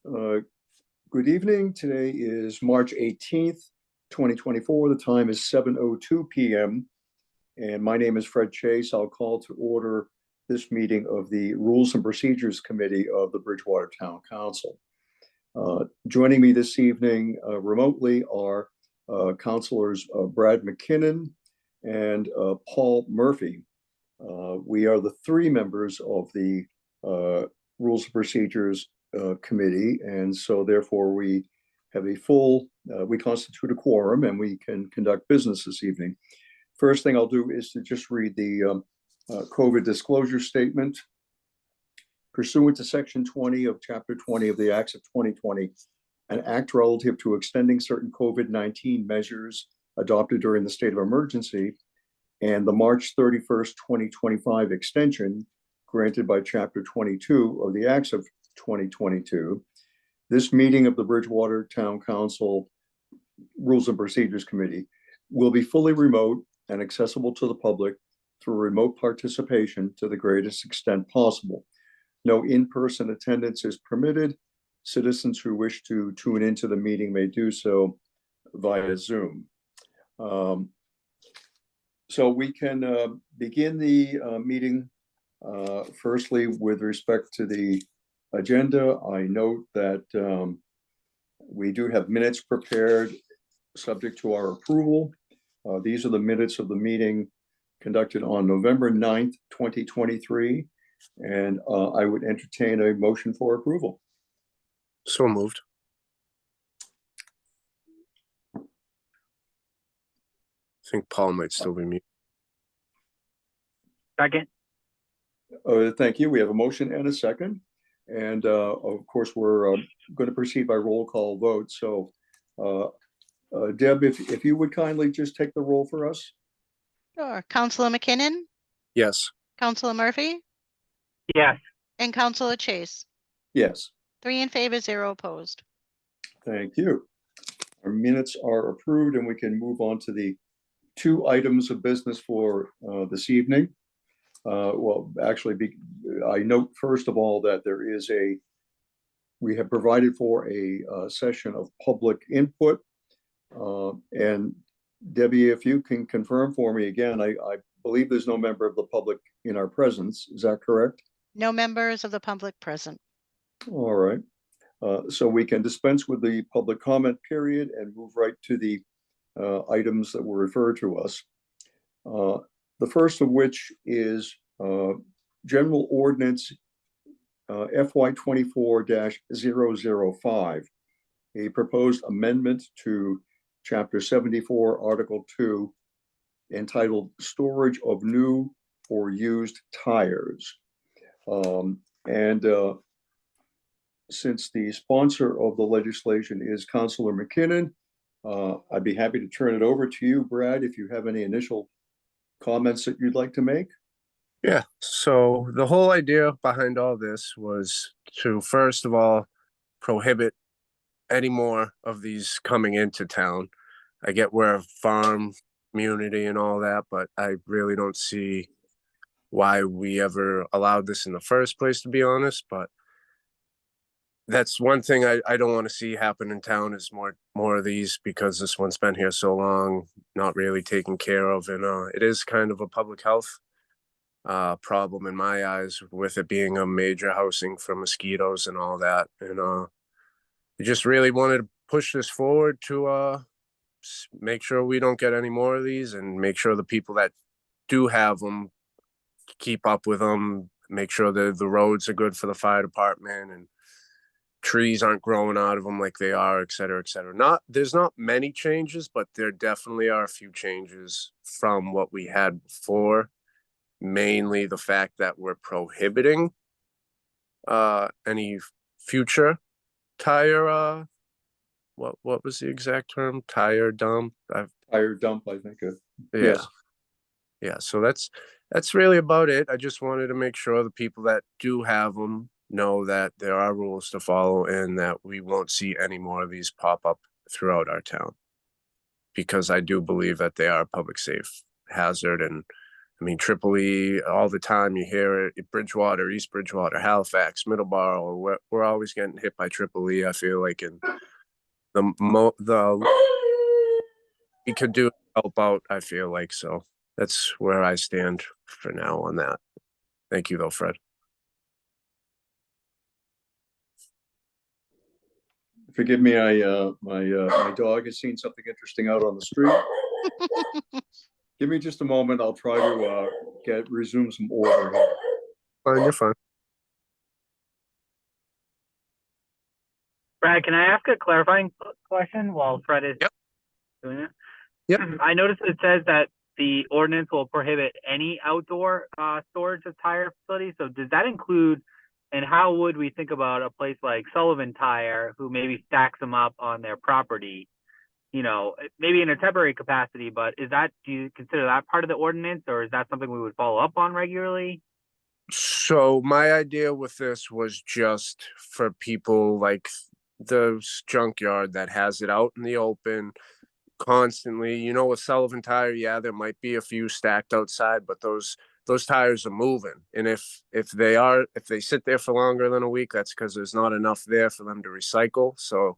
Uh, Good evening. Today is March 18th, 2024. The time is 7:02 p.m. And my name is Fred Chase. I'll call to order this meeting of the Rules and Procedures Committee of the Bridgewater Town Council. Joining me this evening remotely are Councilors Brad McKinnon and Paul Murphy. We are the three members of the Rules and Procedures Committee, and so therefore we have we constitute a quorum and we can conduct business this evening. First thing I'll do is to just read the COVID disclosure statement. Pursuant to Section 20 of Chapter 20 of the Acts of 2020, an act relative to extending certain COVID-19 measures adopted during the state of emergency, and the March 31st, 2025 extension granted by Chapter 22 of the Acts of 2022, this meeting of the Bridgewater Town Council Rules and Procedures Committee will be fully remote and accessible to the public through remote participation to the greatest extent possible. No in-person attendance is permitted. Citizens who wish to tune into the meeting may do so via Zoom. So we can begin the meeting firstly with respect to the agenda. I note that we do have minutes prepared subject to our approval. These are the minutes of the meeting conducted on November 9th, 2023. And I would entertain a motion for approval. So moved. I think Paul might still be muted. Second. Thank you. We have a motion and a second. And of course, we're going to proceed by roll call vote. So Deb, if you would kindly just take the roll for us. Sure. Councilor McKinnon? Yes. Councilor Murphy? Yes. And Councilor Chase? Yes. 3 in favor, 0 opposed. Thank you. Our minutes are approved and we can move on to the two items of business for this evening. Well, actually, I note first of all that we have provided for a session of public input. And Debbie, if you can confirm for me again, I believe there's no member of the public in our presence. Is that correct? No members of the public present. All right. So we can dispense with the public comment period and move right to the items that were referred to us. The first of which is General Ordinance FY 24-005, a proposed amendment to Chapter 74, Article 2, entitled Storage of New or Used Tires. Since the sponsor of the legislation is Councilor McKinnon, I'd be happy to turn it over to you, Brad, if you have any initial comments that you'd like to make. Yeah. So the whole idea behind all this was to, first of all, prohibit any more of these coming into town. I get we're a farm community and all that, but I really don't see why we ever allowed this in the first place, to be honest. But that's one thing I don't want to see happen in town is more of these, because this one's been here so long, not really taken care of. And it is kind of a public health problem in my eyes, with it being a major housing for mosquitoes and all that. And we just really wanted to push this forward to make sure we don't get any more of these, and make sure the people that do have them keep up with them, make sure that the roads are good for the fire department and trees aren't growing out of them like they are, et cetera, et cetera. There's not many changes, but there definitely are a few changes from what we had before. Mainly the fact that we're prohibiting any future tire, what was the exact term? Tire dump? Tire dump, I think. Yeah. Yes. Yeah, so that's really about it. I just wanted to make sure the people that do have them know that there are rules to follow, and that we won't see any more of these pop up throughout our town, because I do believe that they are a public safe hazard, and I mean, Tripoli, all the time you hear it, Bridgewater, East Bridgewater, Halifax, Middleborough, we're always getting hit by Tripoli, I feel like, and the we could do help out, I feel like, so that's where I stand for now on that. Thank you though, Fred. Forgive me, my dog has seen something interesting out on the street. Give me just a moment. I'll try to resume some order here. Fine, you're fine. Brad, can I ask a clarifying question while Fred is doing it? Yep. I noticed it says that the ordinance will prohibit any outdoor storage of tire facilities. So does that include, and how would we think about a place like Sullivan Tire, who maybe stacks them up on their property, you know, maybe in a temporary capacity, but do you consider that part of the ordinance, or is that something we would follow up on regularly? So my idea with this was just for people like the junkyard that has it out in the open constantly. You know, with Sullivan Tire, yeah, there might be a few stacked outside, but those tires are moving. And if they sit there for longer than a week, that's because there's not enough there for them to recycle. So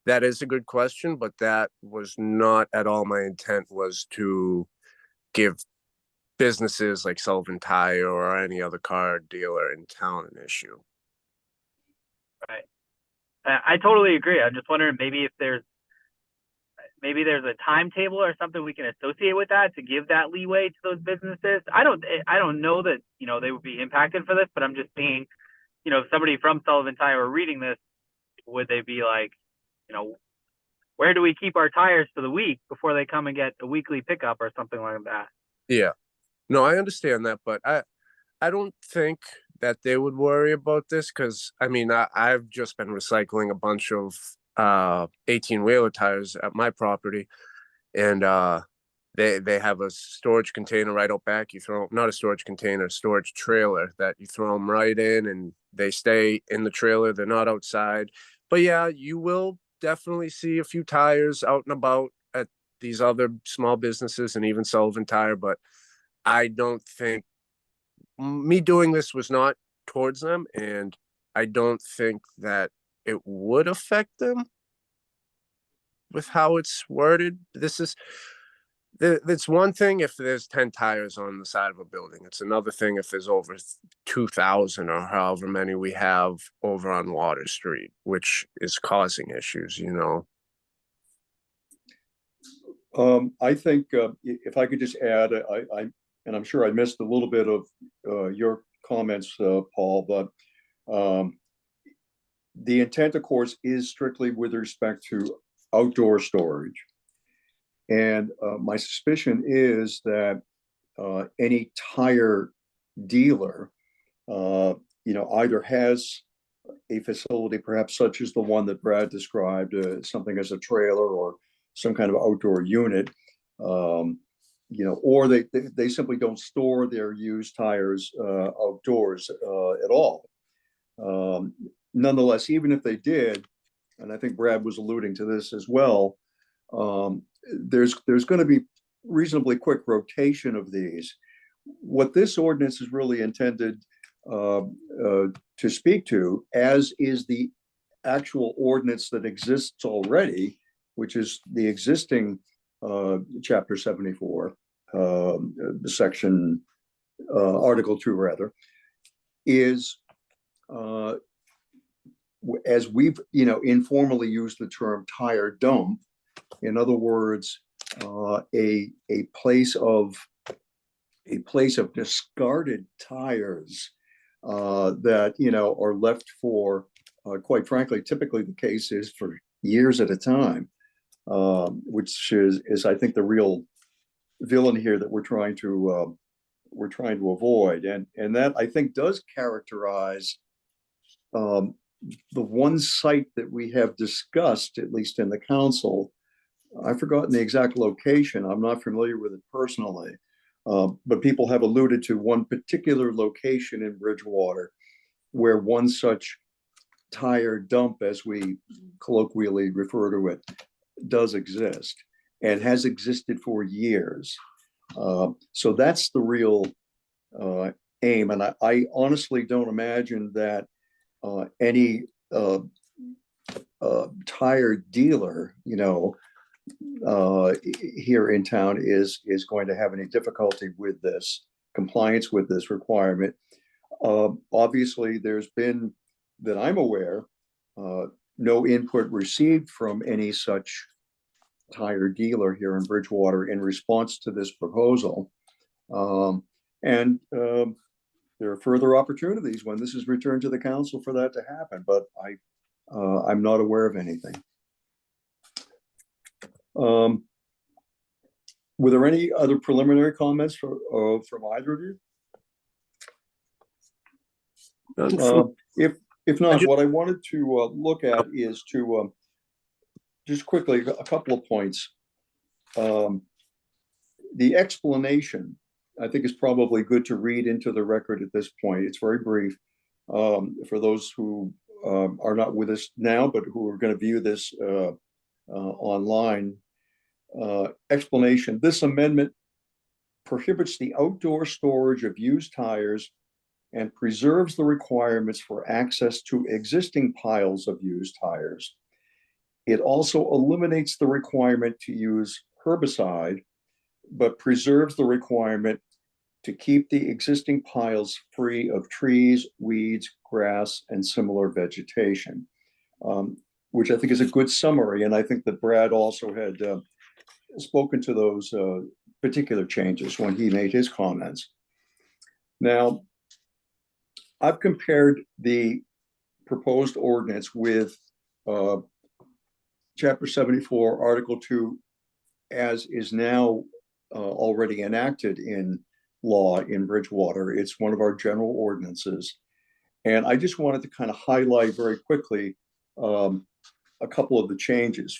that is a good question, but that was not at all my intent, was to give businesses like Sullivan Tire or any other car dealer in town an issue. Right. I totally agree. I'm just wondering maybe there's a timetable or something we can associate with that to give that leeway to those businesses. I don't know that, you know, they would be impacted for this, but I'm just thinking, you know, if somebody from Sullivan Tire were reading this, would they be like, you know, where do we keep our tires for the week before they come and get a weekly pickup or something like that? Yeah. No, I understand that, but I don't think that they would worry about this, because I mean, I've just been recycling a bunch of 18-wheeler tires at my property, and they have a storage container right out back. You throw, not a storage container, storage trailer that you throw them right in, and they stay in the trailer. They're not outside. But yeah, you will definitely see a few tires out and about at these other small businesses and even Sullivan Tire, but I don't think me doing this was not towards them, and I don't think that it would affect them with how it's worded. It's one thing if there's 10 tires on the side of a building. It's another thing if there's over 2,000 or however many we have over on Water Street, which is causing issues, you know. I think if I could just add, and I'm sure I missed a little bit of your comments, Paul, but the intent, of course, is strictly with respect to outdoor storage. And my suspicion is that any tire dealer, either has a facility, perhaps such as the one that Brad described, something as a trailer or some kind of outdoor unit, or they simply don't store their used tires outdoors at all. Nonetheless, even if they did, and I think Brad was alluding to this as well, there's going to be reasonably quick rotation of these. What this ordinance is really intended to speak to, as is the actual ordinance that exists already, which is the existing Chapter 74, the section, Article 2, rather, is as we've informally used the term tire dump. In other words, a place of discarded tires that are left for, quite frankly, typically the case is for years at a time, which is I think the real villain here that we're trying to avoid, and that I think does characterize the one site that we have discussed, at least in the council. I've forgotten the exact location. I'm not familiar with it personally, but people have alluded to one particular location in Bridgewater where one such tire dump, as we colloquially refer to it, does exist and has existed for years. So that's the real aim. And I honestly don't imagine that any tire dealer, here in town is going to have any difficulty with this compliance with this requirement. Obviously, there's been, that I'm aware, no input received from any such tire dealer here in Bridgewater in response to this proposal. And there are further opportunities when this is returned to the council for that to happen, but I'm not aware of anything. Were there any other preliminary comments from either of you? If not, what I wanted to look at is to just quickly a couple of points. The explanation, I think, is probably good to read into the record at this point. It's very brief for those who are not with us now, but who are going to view this online. Explanation: this amendment prohibits the outdoor storage of used tires and preserves the requirements for access to existing piles of used tires. It also eliminates the requirement to use herbicide, but preserves the requirement to keep the existing piles free of trees, weeds, grass, and similar vegetation, which I think is a good summary. And I think that Brad also had spoken to those particular changes when he made his comments. Now, I've compared the proposed ordinance with Chapter 74, Article 2, as is now already enacted in law in Bridgewater. It's one of our general ordinances. And I just wanted to kind of highlight very quickly a couple of the changes.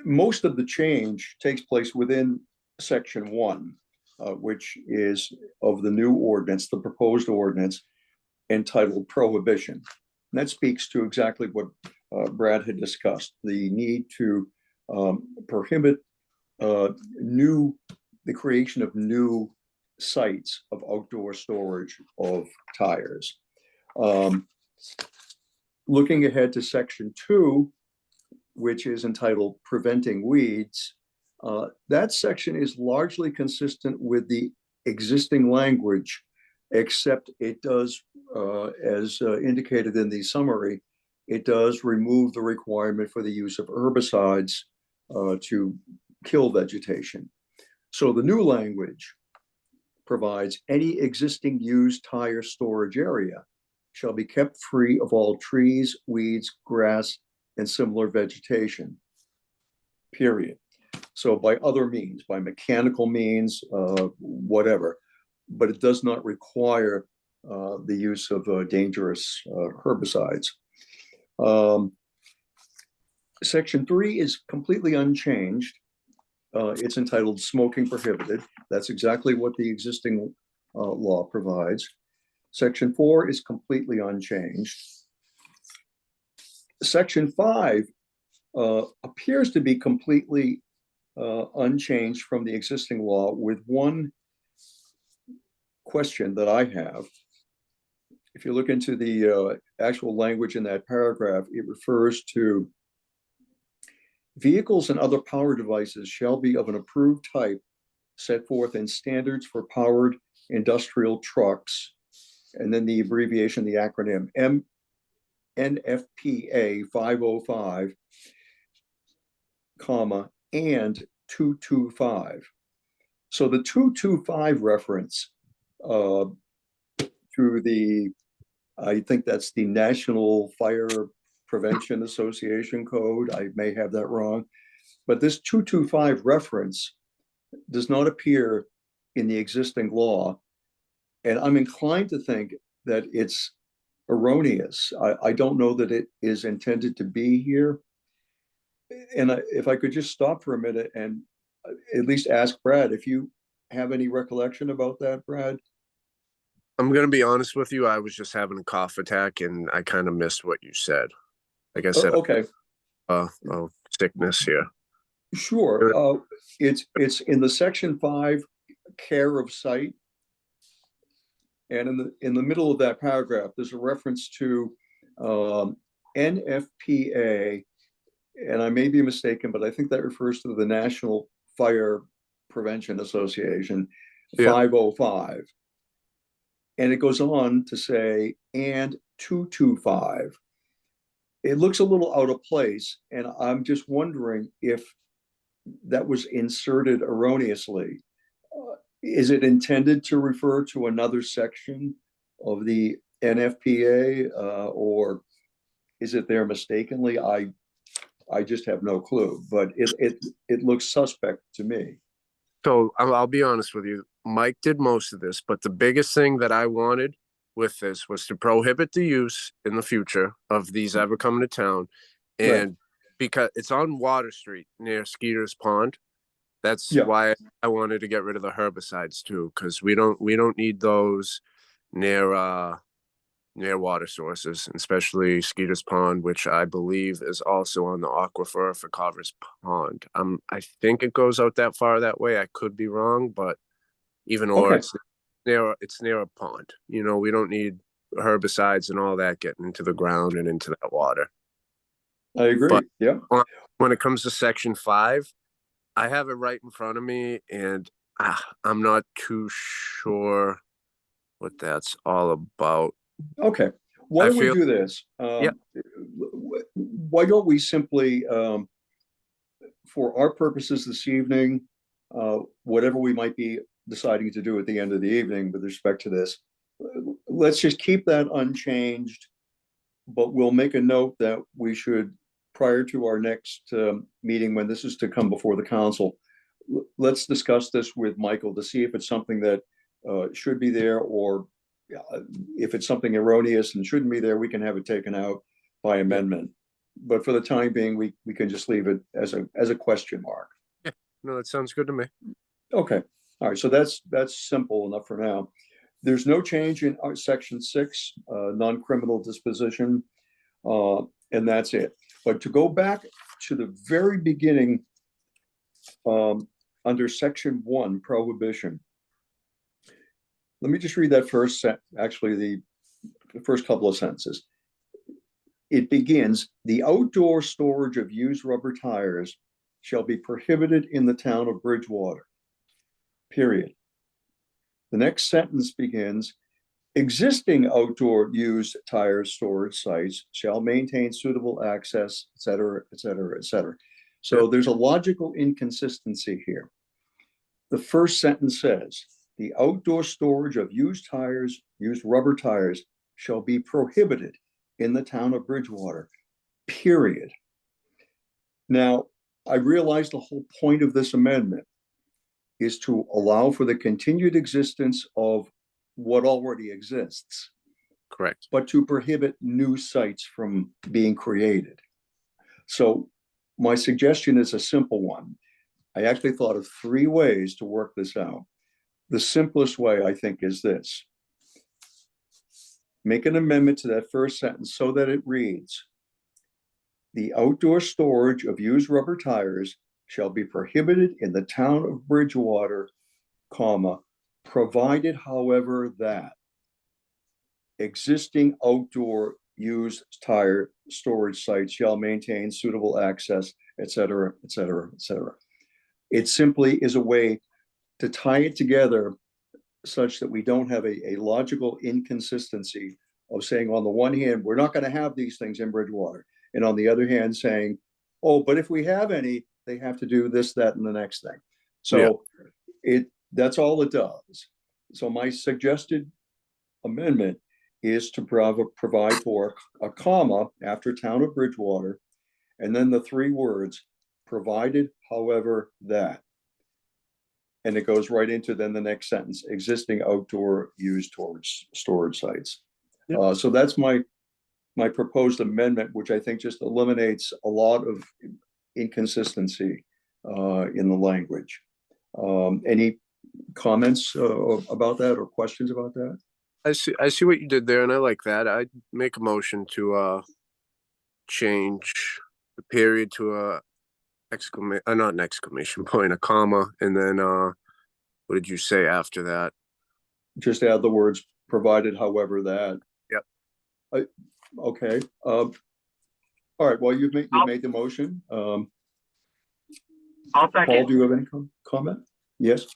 Most of the change takes place within Section 1, which is of the new ordinance, the proposed ordinance, entitled Prohibition. And that speaks to exactly what Brad had discussed, the need to prohibit the creation of new sites of outdoor storage of tires. Looking ahead to Section 2, which is entitled Preventing Weeds, that section is largely consistent with the existing language, except it does, as indicated in the summary, it does remove the requirement for the use of herbicides to kill vegetation. So the new language provides any existing used tire storage area shall be kept free of all trees, weeds, grass, and similar vegetation, period. So by other means, by mechanical means, whatever, but it does not require the use of dangerous herbicides. Section 3 is completely unchanged. It's entitled Smoking Prohibited. That's exactly what the existing law provides. Section 4 is completely unchanged. Section 5 appears to be completely unchanged from the existing law, with one question that I have. If you look into the actual language in that paragraph, it refers to vehicles and other power devices shall be of an approved type set forth in standards for powered industrial trucks, and then the abbreviation, the acronym NFPA 505, comma, and 225. So the 225 reference through the, I think that's the National Fire Prevention Association code. I may have that wrong, but this 225 reference does not appear in the existing law. And I'm inclined to think that it's erroneous. I don't know that it is intended to be here. And if I could just stop for a minute and at least ask Brad, if you have any recollection about that, Brad? I'm going to be honest with you. I was just having a cough attack and I kind of missed what you said. Like I said, Okay. sickness here. Sure, it's in the section 5, care of site. And in the middle of that paragraph, there's a reference to NFPA, and I may be mistaken, but I think that refers to the National Fire Prevention Association, Yeah. 505. And it goes on to say, and 225. It looks a little out of place, and I'm just wondering if that was inserted erroneously. Is it intended to refer to another section of the NFPA, or is it there mistakenly? I just have no clue, but it looks suspect to me. So I'll be honest with you. Mike did most of this, but the biggest thing that I wanted with this was to prohibit the use in the future of these ever coming to town. Right. And because it's on Water Street near Skeeter's Pond, that's Yeah. why I wanted to get rid of the herbicides too, because we don't need those near water sources, especially Skeeter's Pond, which I believe is also on the aquifer for Carver's Pond. I think it goes out that far that way. I could be wrong, but Okay. it's near a pond. You know, we don't need herbicides and all that getting into the ground and into that water. I agree. But Yeah. when it comes to section 5, I have it right in front of me, and I'm not too sure what that's all about. Okay. Why I don't we feel- do this? Yeah. Why don't we simply, for our purposes this evening, whatever we might be deciding to do at the end of the evening with respect to this, let's just keep that unchanged, but we'll make a note that we should, prior to our next meeting, when this is to come before the council, let's discuss this with Michael to see if it's something that should be there, or if it's something erroneous and shouldn't be there, we can have it taken out by amendment. But for the time being, we can just leave it as a question mark. No, that sounds good to me. Okay, all right, so that's simple enough for now. There's no change in our section 6, non-criminal disposition, and that's it. But to go back to the very beginning, under section 1, prohibition. Let me just read that first actually the first couple of sentences. It begins, the outdoor storage of used rubber tires shall be prohibited in the town of Bridgewater, period. The next sentence begins, existing outdoor used tire storage sites shall maintain suitable access, et cetera, et cetera, et cetera. So there's a logical inconsistency here. The first sentence says, the outdoor storage of used tires, used rubber tires, shall be prohibited in the town of Bridgewater, period. Now, I realize the whole point of this amendment is to allow for the continued existence of what already exists, Correct. but to prohibit new sites from being created. So my suggestion is a simple one. I actually thought of 3 ways to work this out. The simplest way, I think, is this. Make an amendment to that first sentence so that it reads, the outdoor storage of used rubber tires shall be prohibited in the town of Bridgewater, comma, provided, however, that existing outdoor used tire storage sites shall maintain suitable access, et cetera, et cetera, et cetera. It simply is a way to tie it together such that we don't have a logical inconsistency of saying, on the one hand, we're not going to have these things in Bridgewater, and on the other hand, saying, oh, but if we have any, they have to do this, that, and the next thing. So that's all it does. So my suggested amendment is to provide for a comma after town of Bridgewater, and then the 3 words, provided, however, that. And it goes right into then the next sentence, existing outdoor used storage sites. Yep. So that's my proposed amendment, which I think just eliminates a lot of inconsistency in the language. Any comments about that or questions about that? I see what you did there, and I like that. I'd make a motion to change the period to not an exclamation point, a comma, and then, what did you say after that? Just add the words provided, however, that. Yep. Okay. All right, well, you've made the motion. I'll Paul, second. do you have any comment? Yes?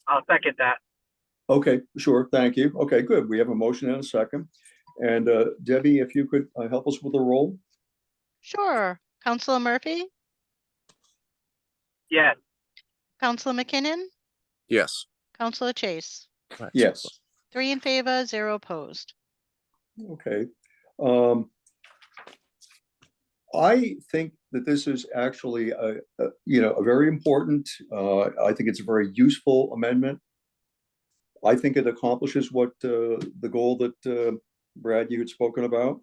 I'll second that. Okay, sure, thank you. Okay, good. We have a motion and a second. And Debbie, if you could help us with the roll? Sure. Counselor Murphy, Yes. Counselor McKinnon, Yes. Counselor Chase. Yes. 3 in favor, 0 opposed. Okay. I think that this is actually a very important, I think it's a very useful amendment. I think it accomplishes what the goal that Brad, you had spoken about.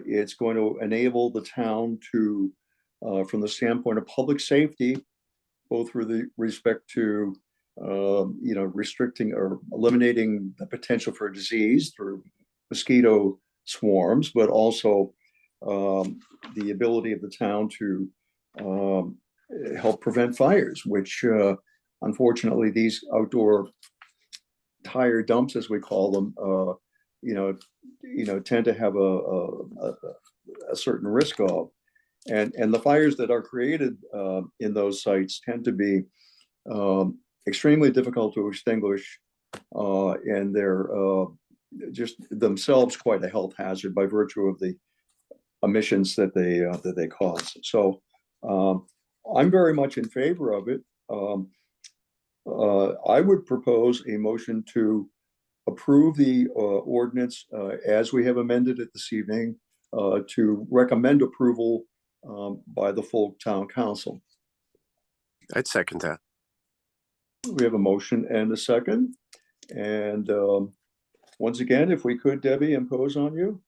It's going to enable the town to, from the standpoint of public safety, both with respect to restricting or eliminating the potential for disease through mosquito swarms, but also the ability of the town to help prevent fires, which unfortunately these outdoor tire dumps, as we call them, tend to have a certain risk of, and the fires that are created in those sites tend to be extremely difficult to extinguish, and they're just themselves quite a health hazard by virtue of the emissions that they cause. So I'm very much in favor of it. I would propose a motion to approve the ordinance as we have amended it this evening, to recommend approval by the full town council. I'd second that. We have a motion and a second. And once again, if we could, Debbie, impose on you?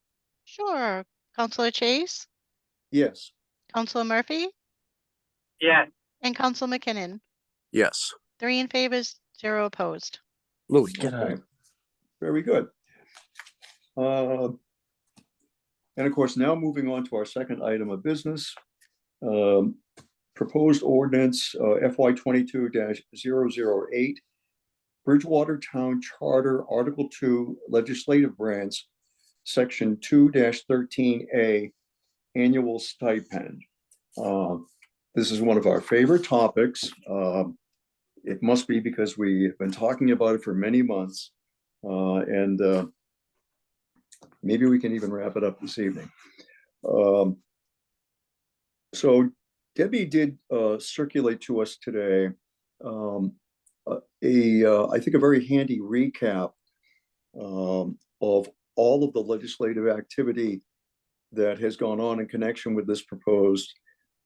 Sure. Counselor Chase, Yes. Counselor Murphy, Yes. and Counselor McKinnon. Yes. 3 in favor, 0 opposed. Louis, get out. Okay. Very good. And of course, now moving on to our second item of business, proposed ordinance FY 22-008, Bridgewater Town Charter, Article 2, Legislative Branch, Section 2-13A, Annual Stipend. This is one of our favorite topics. It must be because we have been talking about it for many months, and maybe we can even wrap it up this evening. So Debbie did circulate to us today I think a very handy recap of all of the legislative activity that has gone on in connection with this proposed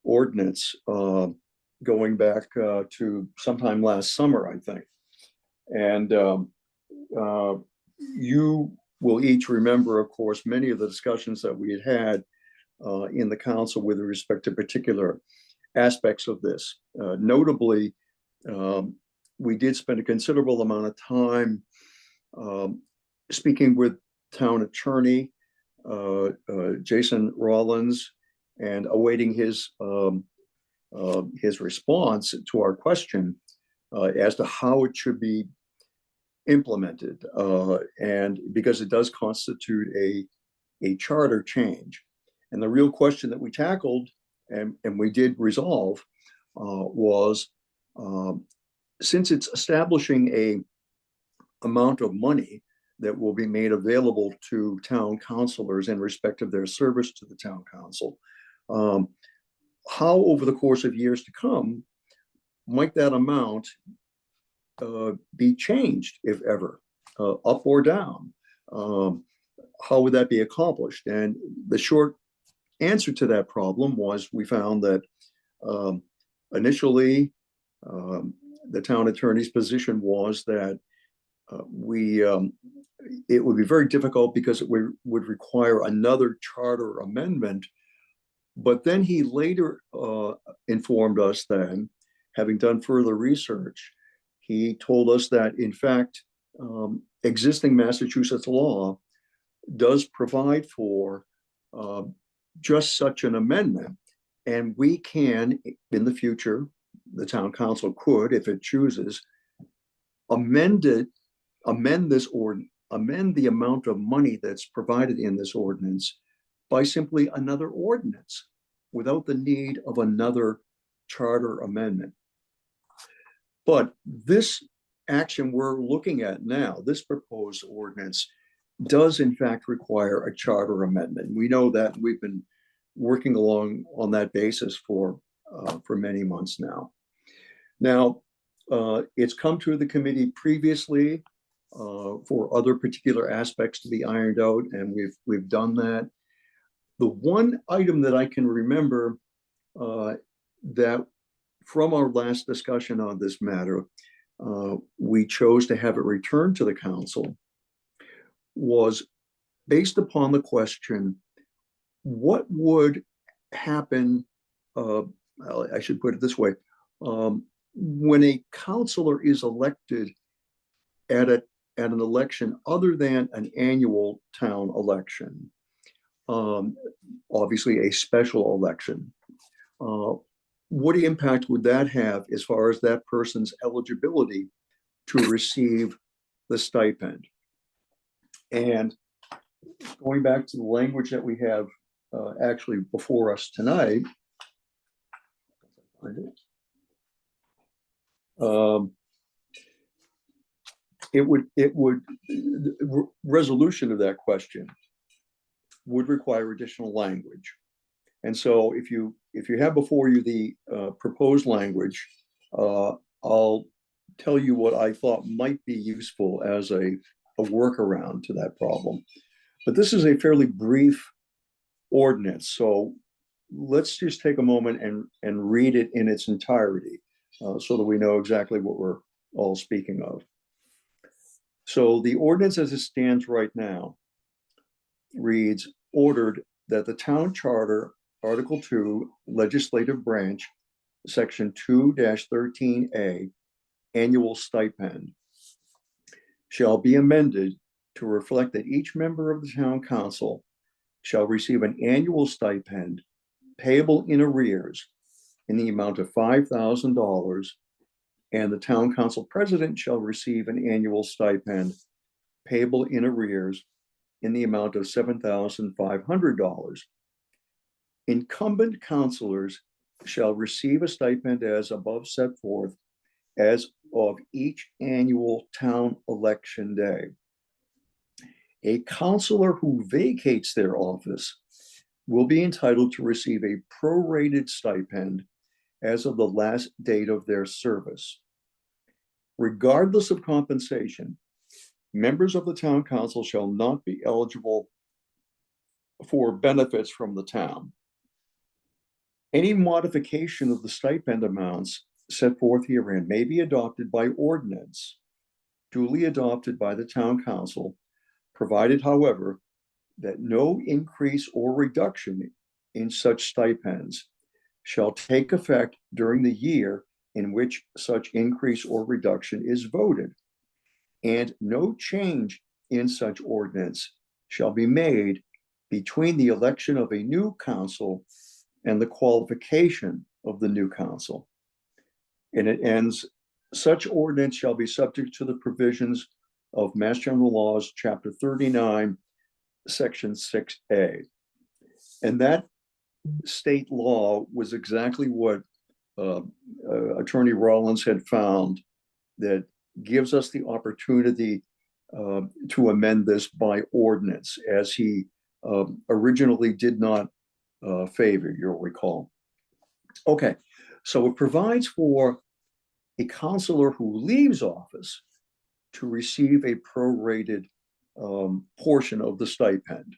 ordinance, going back to sometime last summer, I think. And you will each remember, of course, many of the discussions that we had in the council with respect to particular aspects of this. Notably, we did spend a considerable amount of time speaking with town attorney Jason Rollins and awaiting his response to our question as to how it should be implemented, and because it does constitute a charter change. And the real question that we tackled and we did resolve was, since it's establishing a amount of money that will be made available to town councilors in respect of their service to the town council, how over the course of years to come might that amount be changed, if ever, up or down? How would that be accomplished? And the short answer to that problem was, we found that initially the town attorney's position was that it would be very difficult because it would require another charter amendment. But then he later informed us then, having done further research, he told us that in fact, existing Massachusetts law does provide for just such an amendment. And we can, in the future, the town council could, if it chooses, amend the amount of money that's provided in this ordinance by simply another ordinance without the need of another charter amendment. But this action we're looking at now, this proposed ordinance, does in fact require a charter amendment. We know that. We've been working along on that basis for many months now. Now, it's come to the committee previously for other particular aspects to be ironed out, and we've done that. The one item that I can remember that from our last discussion on this matter, we chose to have it returned to the council was based upon the question, what would happen, I should put it this way, when a councilor is elected at an election other than an annual town election, obviously a special election, what impact would that have as far as that person's eligibility to receive the stipend? And going back to the language that we have actually before us tonight, resolution of that question would require additional language. And so if you have before you the proposed language, I'll tell you what I thought might be useful as a workaround to that problem. But this is a fairly brief ordinance, so let's just take a moment and read it in its entirety so that we know exactly what we're all speaking of. So the ordinance as it stands right now reads, ordered that the town charter, Article 2, Legislative Branch, Section 2-13A, annual stipend, shall be amended to reflect that each member of the town council shall receive an annual stipend payable in arrears in the amount of $5,000, and the town council president shall receive an annual stipend payable in arrears in the amount of $7,500. Incumbent councilors shall receive a stipend as above set forth as of each annual town election day. A councilor who vacates their office will be entitled to receive a prorated stipend as of the last date of their service. Regardless of compensation, members of the town council shall not be eligible for benefits from the town. Any modification of the stipend amounts set forth herein may be adopted by ordinance, duly adopted by the town council, provided, however, that no increase or reduction in such stipends shall take effect during the year in which such increase or reduction is voted, and no change in such ordinance shall be made between the election of a new council and the qualification of the new council. And it ends, such ordinance shall be subject to the provisions of Mass General Laws, Chapter 39, Section 6A. And that state law was exactly what Attorney Rollins had found, that gives us the opportunity to amend this by ordinance, as he originally did not favor, you'll recall. Okay, so it provides for a councilor who leaves office to receive a prorated portion of the stipend,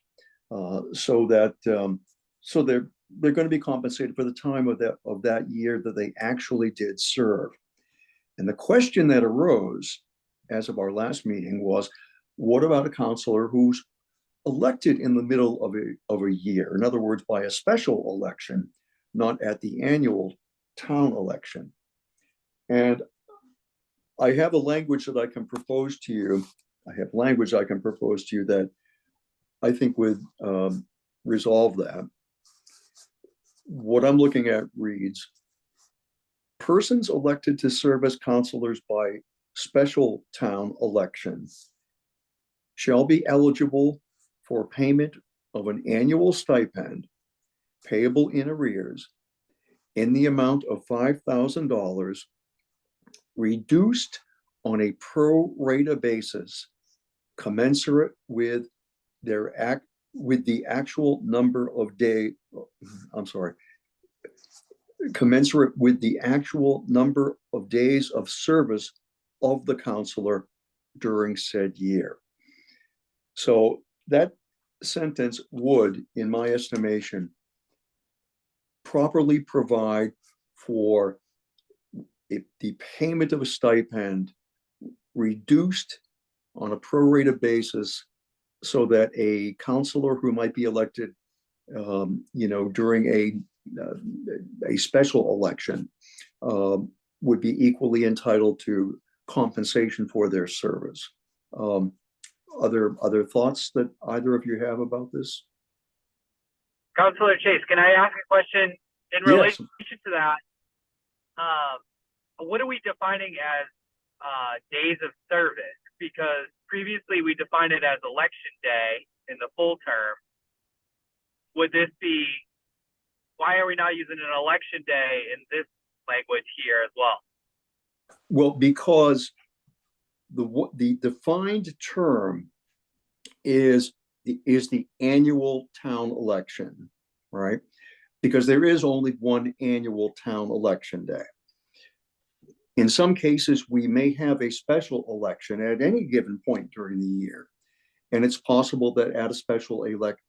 so that so they're going to be compensated for the time of that year that they actually did serve. And the question that arose as of our last meeting was, what about a councilor who's elected in the middle of a year? In other words, by a special election, not at the annual town election. And I have a language that I can propose to you. I have language I can propose to you that I think would resolve that. what I'm looking at reads, persons elected to serve as counselors by special town election shall be eligible for payment of an annual stipend payable in arrears in the amount of $5,000, reduced on a pro rata basis, commensurate with the actual number of commensurate with the actual number of days of service of the counselor during said year. So that sentence would, in my estimation, properly provide for the payment of a stipend reduced on a prorated basis, so that a counselor who might be elected, during a special election, would be equally entitled to compensation for their service. Other thoughts that either of you have about this? Councilor Chase, can I ask a question in Yes. relation to that? What are we defining as days of service? Because previously we defined it as election day in the full term. Would this be, why are we not using an election day in this language here as well? Well, because the defined term is the annual town election, right? Because there is only one annual town election day. In some cases, we may have a special election at any given point during the year. And it's possible that at a special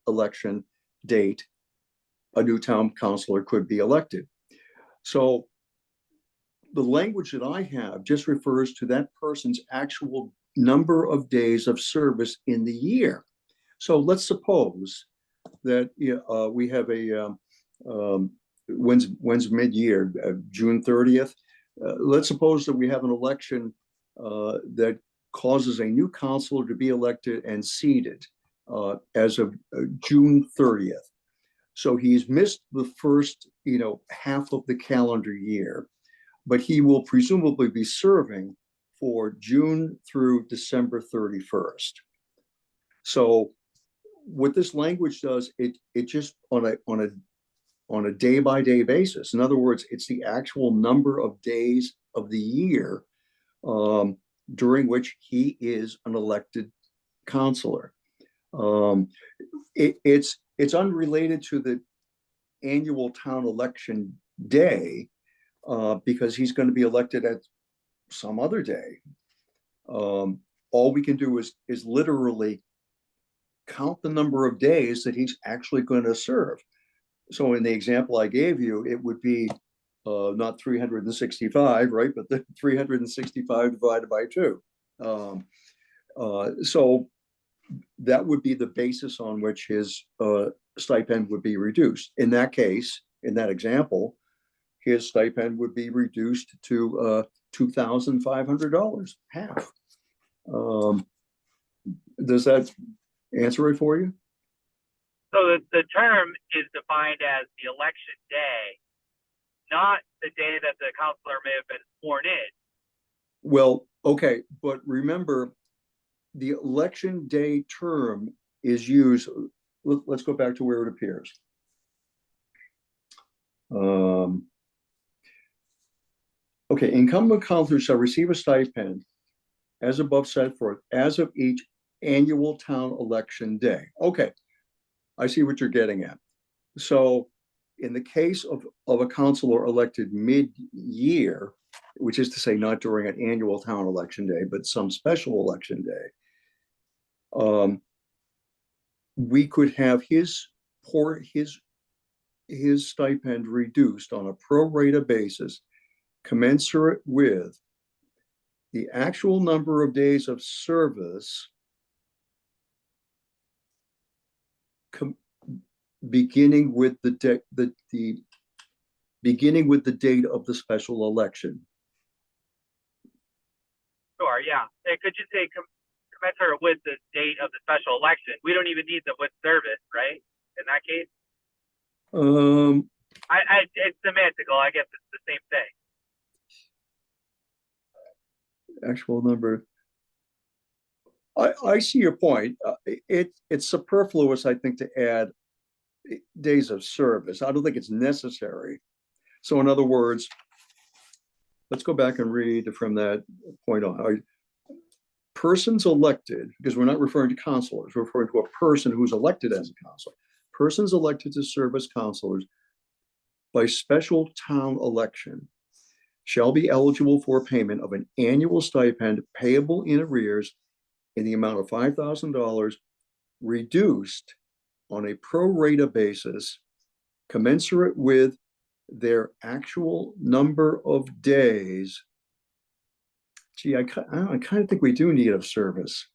election date, a new town councilor could be elected. So the language that I have just refers to that person's actual number of days of service in the year. So let's suppose that we have when's mid-year, June 30th. Let's suppose that we have an election that causes a new councilor to be elected and seated as of June 30th. So he's missed the first, half of the calendar year, but he will presumably be serving for June through December 31st. So what this language does, it just on a day-by-day basis. In other words, it's the actual number of days of the year during which he is an elected councilor. It's unrelated to the annual town election day because he's going to be elected at some other day. All we can do is literally count the number of days that he's actually going to serve. So in the example I gave you, it would be not 365, right? But the 365 divided by 2. So that would be the basis on which his stipend would be reduced. In that case, in that example, his stipend would be reduced to $2,500, half. Does that answer it for you? So the term is defined as the election day, not the day that the counselor may have been sworn in. Well, okay, but remember, the election day term is used. Let's go back to where it appears. Okay, incumbent counselors shall receive a stipend as above set forth as of each annual town election day. Okay, I see what you're getting at. So in the case of a councilor elected mid-year, which is to say not during an annual town election day, but some special election day, we could have his stipend reduced on a pro rata basis, commensurate with the actual number of days of service beginning with the date of the special election. Sure, yeah. It could just say commensurate with the date of the special election. We don't even need the with service, right? In that case? It's semantical. I guess it's the same thing. Actual number. I see your point. It's superfluous, I think, to add days of service. I don't think it's necessary. So in other words, let's go back and read from that point on. Persons elected, because we're not referring to councilors, we're referring to a person who's elected as a councilor. Persons elected to serve as councilors by special town election shall be eligible for payment of an annual stipend payable in arrears in the amount of $5,000, reduced on a pro rata basis commensurate with their actual number of days. Gee, I kind of think we do need of service.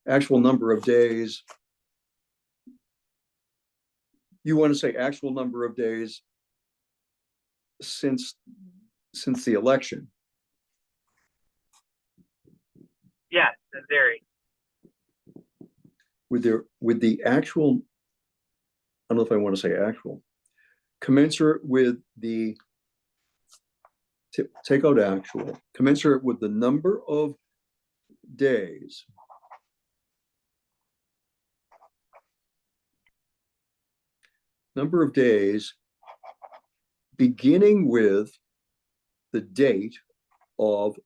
Actual number of days. You want to say actual number of days since the election? Yes, in theory. With the actual, I don't know if I want to say actual, commensurate with the, take out actual, commensurate with the number of days beginning with the date of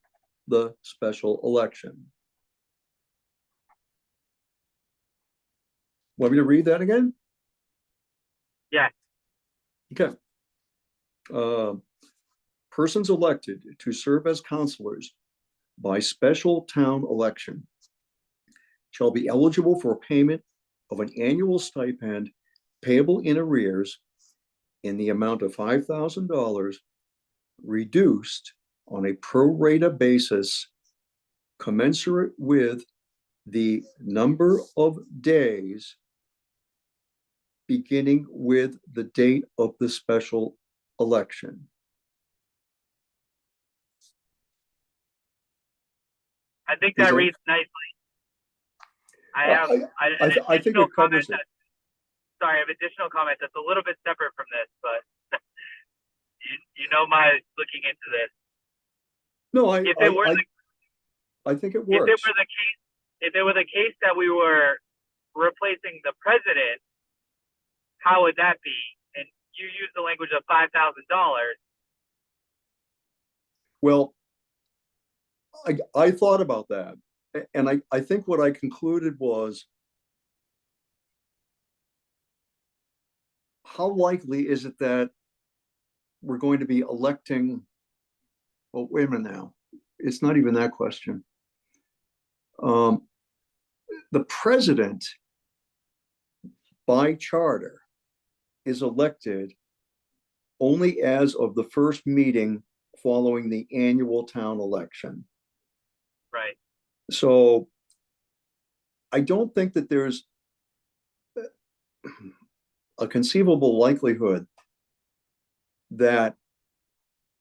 the special election. Want me to read that again? Yeah. Okay. Persons elected to serve as councilors by special town election shall be eligible for payment of an annual stipend payable in arrears in the amount of $5,000, reduced on a pro rata basis commensurate with the number of days beginning with the date of the special election. I think that reads nicely. I have I think it covers it. Sorry, I have additional comment that's a little bit separate from this, but you know my looking into this. No, I think it works. If it were the case that we were replacing the president, how would that be? And you use the language of $5,000. Well, I thought about that, and I think what I concluded was, how likely is it that we're going to be electing? Well, wait a minute now. It's not even that question. The president, by charter, is elected only as of the first meeting following the annual town election. Right. So I don't think that there's a conceivable likelihood that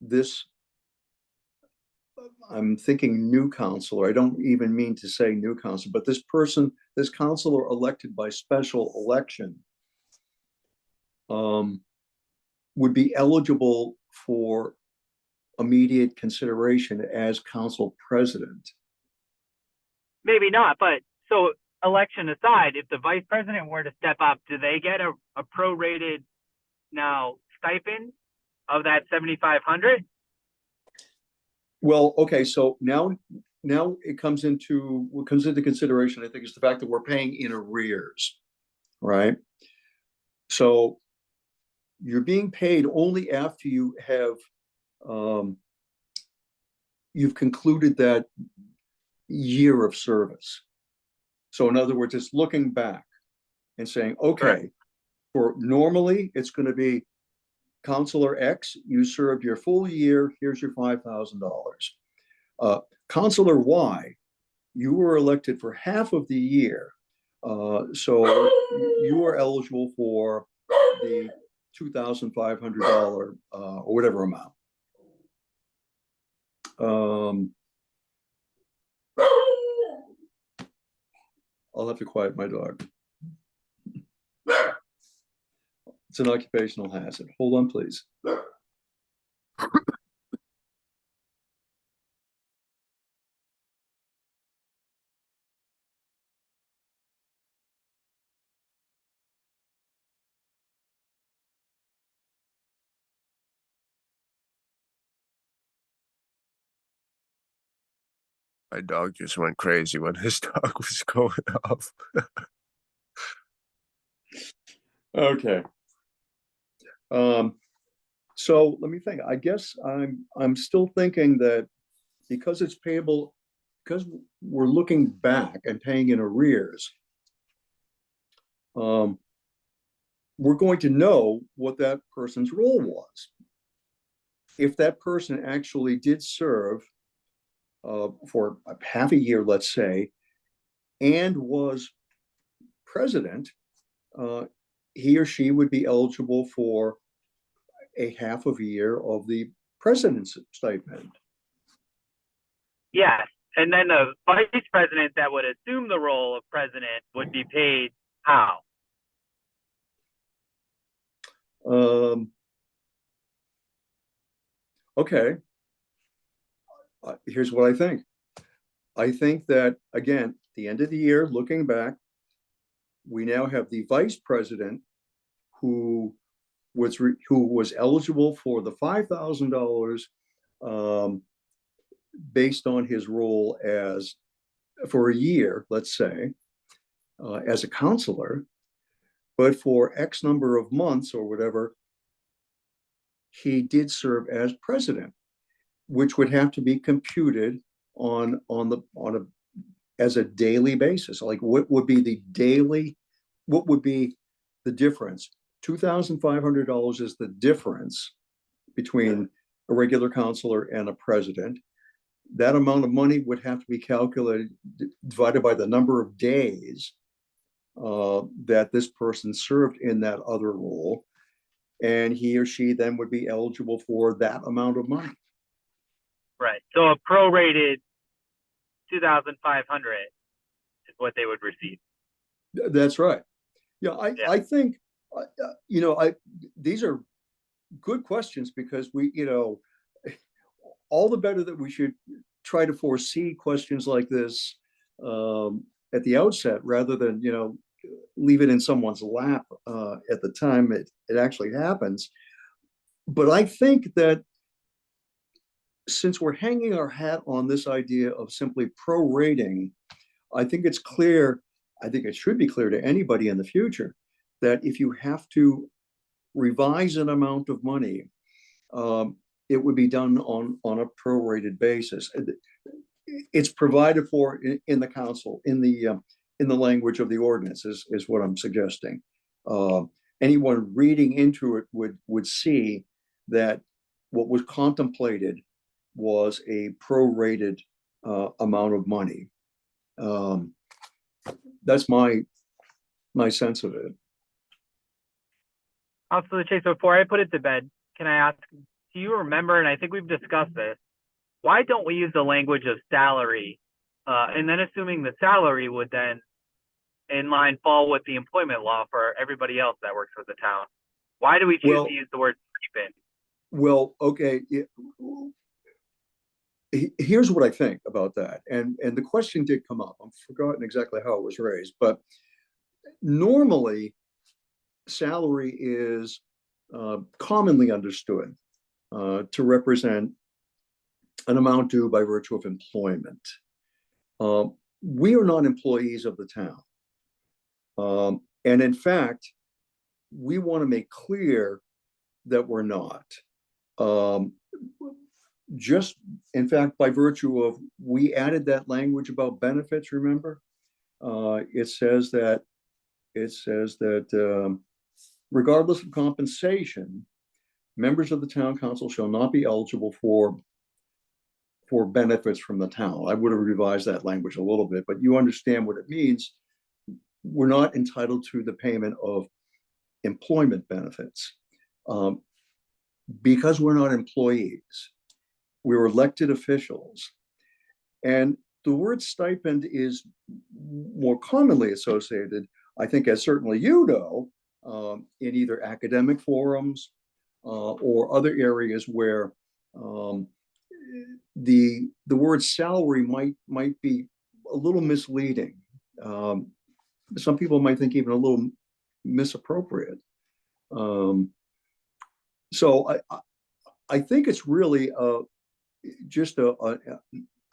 this, I'm thinking new counselor, I don't even mean to say new counselor, but this person, this counselor elected by special election, would be eligible for immediate consideration as council president. Maybe not, but so election aside, if the vice president were to step up, do they get a prorated now stipend of that 7,500? Well, okay, so now it comes into consideration, I think, is the fact that we're paying in arrears, right? So you're being paid only after you have you've concluded that year of service. So in other words, it's looking back and saying, okay, Right. For normally it's going to be Counselor X, you served your full year, here's your $5,000. Counselor Y, you were elected for half of the year, so you are eligible for the $2,500 or whatever amount. I'll have to quiet my dog. It's an occupational hazard. Hold on, please. My dog just went crazy when his dog was going off. Okay. So let me think. I guess I'm still thinking that because it's payable, because we're looking back and paying in arrears, we're going to know what that person's role was. If that person actually did serve for half a year, let's say, and was president, he or she would be eligible for a half of a year of the president's stipend. Yes. And then the vice president that would assume the role of president would be paid how? Okay. Here's what I think. I think that, again, the end of the year, looking back, we now have the vice president who was eligible for the $5,000 based on his role as for a year, let's say, as a counselor, but for X number of months or whatever, he did serve as president, which would have to be computed as a daily basis. Like, what would be the difference? $2,500 is the difference between a regular counselor and a president. That amount of money would have to be calculated, divided by the number of days that this person served in that other role, and he or she then would be eligible for that amount of money. Right. So a prorated 2,500 is what they would receive. That's right. Yeah, I think, these are good questions because all the better that we should try to foresee questions like this at the outset rather than, leave it in someone's lap at the time it actually happens. But I think that since we're hanging our hat on this idea of simply prorating, I think it should be clear to anybody in the future that if you have to revise an amount of money, it would be done on a prorated basis. It's provided for in the council, in the language of the ordinance is what I'm suggesting. Anyone reading into it would see that what was contemplated was a prorated amount of money. That's my sense of it. Councilor Chase, before I put it to bed, can I ask, do you remember, and I think we've discussed this, why don't we use the language of salary? And then assuming the salary would then in line fall with the employment law for everybody else that works for the town. Why do we choose to use the word stipend? Well, okay. Here's what I think about that. And the question did come up. I've forgotten exactly how it was raised, but normally salary is commonly understood to represent an amount due by virtue of employment. We are not employees of the town. And in fact, we want to make clear that we're not. Just, in fact, by virtue of, we added that language about benefits, remember? It says that regardless of compensation, members of the town council shall not be eligible for benefits from the town. I would have revised that language a little bit, but you understand what it means. We're not entitled to the payment of employment benefits because we're not employees. We're elected officials. And the word stipend is more commonly associated, I think, as certainly you know, in either academic forums or other areas where the word salary might be a little misleading. Some people might think even a little misappropriate. So I think it's really just an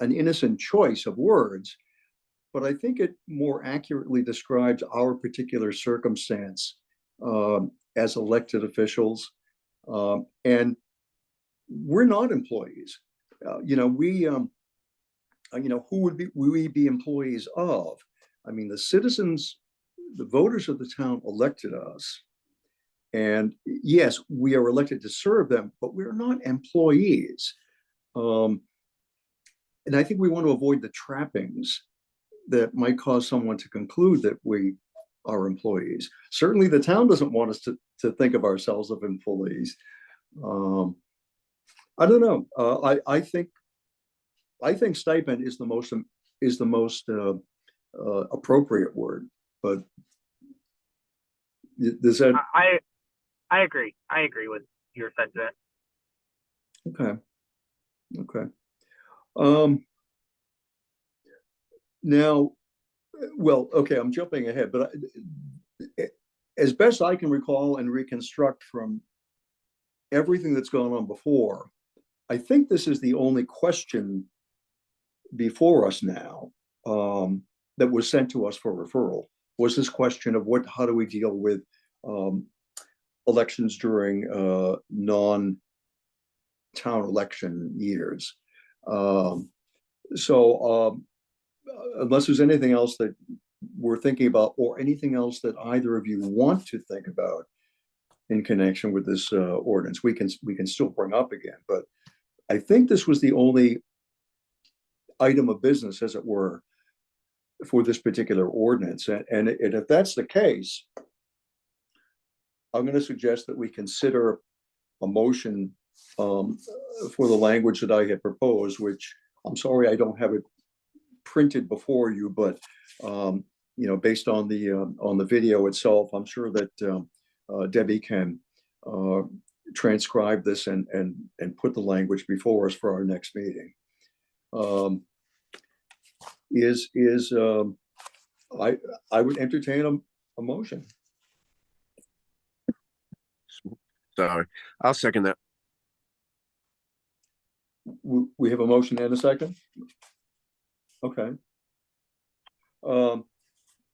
innocent choice of words, but I think it more accurately describes our particular circumstance as elected officials. And we're not employees. Who would we be employees of? I mean, the citizens, the voters of the town elected us. And yes, we are elected to serve them, but we're not employees. And I think we want to avoid the trappings that might cause someone to conclude that we are employees. Certainly the town doesn't want us to think of ourselves as employees. I don't know. I think stipend is the most appropriate word, but does that? I agree. I agree with your sentiment. Okay. Now, well, okay, I'm jumping ahead, but as best I can recall and reconstruct from everything that's gone on before, I think this is the only question before us now that was sent to us for referral, was this question of how do we deal with elections during non-town election years. Unless there's anything else that we're thinking about, or anything else that either of you want to think about in connection with this ordinance, we can still bring up again. But I think this was the only item of business, as it were, for this particular ordinance. And if that's the case, I'm going to suggest that we consider a motion for the language that I had proposed, which I'm sorry I don't have it printed before you, but based on the video itself, I'm sure that Debbie can transcribe this and put the language before us for our next meeting. I would entertain a motion. Sorry, I'll second that. We have a motion and a second. Okay.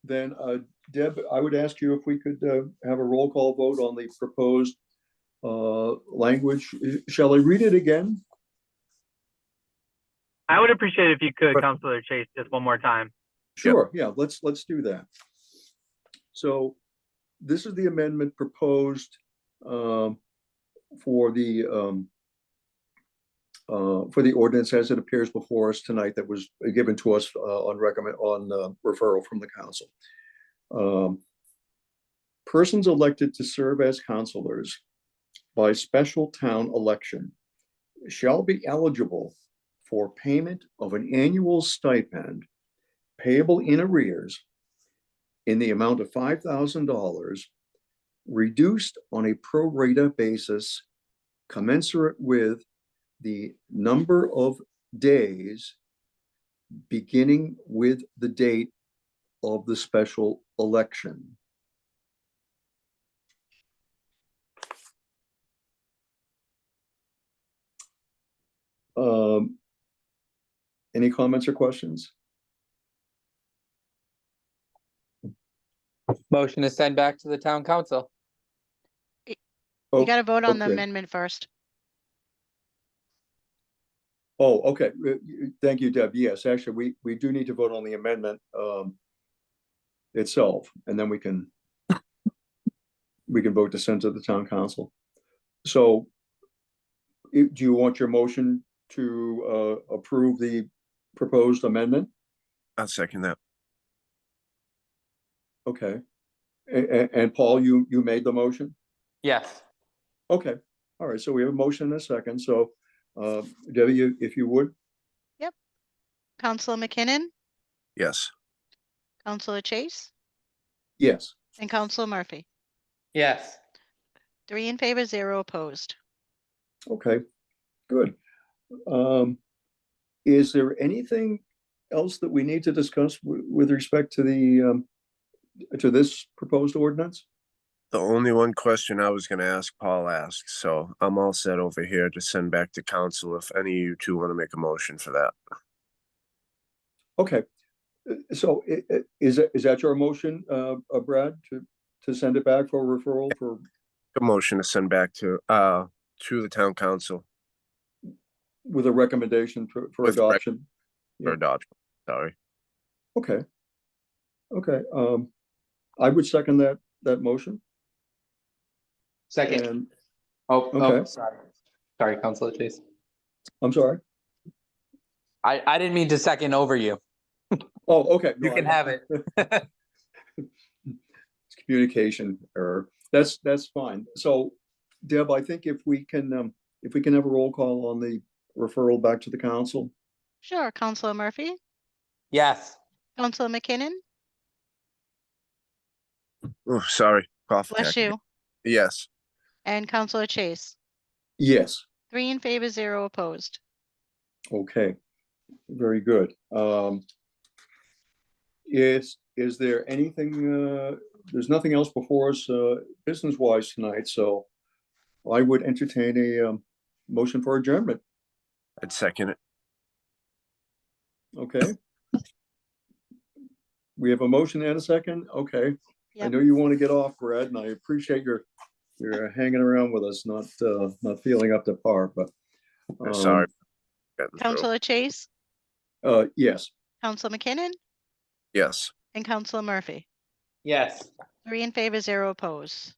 Then Deb, I would ask you if we could have a roll call vote on the proposed language. Shall I read it again? I would appreciate it if you could, But- Councilor Chase, just one more time. Sure. Yeah, let's do that. So this is the amendment proposed for the ordinance as it appears before us tonight, that was given to us on referral from the council. Persons elected to serve as councilors by special town election shall be eligible for payment of an annual stipend payable in arrears in the amount of $5,000, reduced on a pro rata basis commensurate with the number of days beginning with the date of the special election. Any comments or questions? Motion to send back to the town council. You gotta vote on the okay. amendment first. Oh, okay. Thank you, Deb. Yes, actually, we do need to vote on the amendment itself, and then we can vote to send to the town council. So do you want your motion to approve the proposed amendment? I'll second that. Okay. And Paul, you made the motion? Yes. Okay. All right. So we have a motion and a second. So Debbie, if you would. Counselor McKinnon, Yes. Counselor Chase, Yes. and Counselor Murphy. Yes. 3 in favor, 0 opposed. Okay, good. Is there anything else that we need to discuss with respect to to this proposed ordinance? The only one question I was gonna ask, Paul asked, so I'm all set over here to send back to council if any of you two want to make a motion for that. Okay, so is that your motion, Brad, to send it back for referral for, A motion to send back to the town council with a recommendation for With adoption? for Yeah. adoption, sorry. Okay. Okay, I would second that motion. Second. And, Oh, okay. sorry. Sorry, Councilor Chase. I'm sorry. I didn't mean to second over you. Oh, okay. You No, can I- have it. It's communication error. That's fine. So Deb, I think if we can have a roll call on the referral back to the council. Sure, Counselor Murphy, Yes. Counselor McKinnon, Oh, sorry, cough bless attack. you, Yes, and Counselor Chase. Yes. 3 in favor, 0 opposed. Okay. Very good. Is there anything, there's nothing else before us, business-wise tonight, so I would entertain a, motion for adjournment. I'd second it. Okay. We have a motion and a second. Okay. I Yep. know you want to get off, Brad, and I appreciate your hanging around with us, not feeling up to par, but. Sorry. Getting through. Counselor Chase, Yes, Counselor McKinnon, Yes. and Counselor Murphy. Yes. 3 in favor, 0 opposed.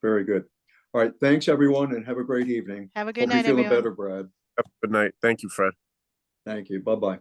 very good. All right, thanks, everyone, and have a great evening. Have a good Hope you're night, feeling everyone. better, Brad. Good night. Thank you, Fred. Thank you. Bye-bye.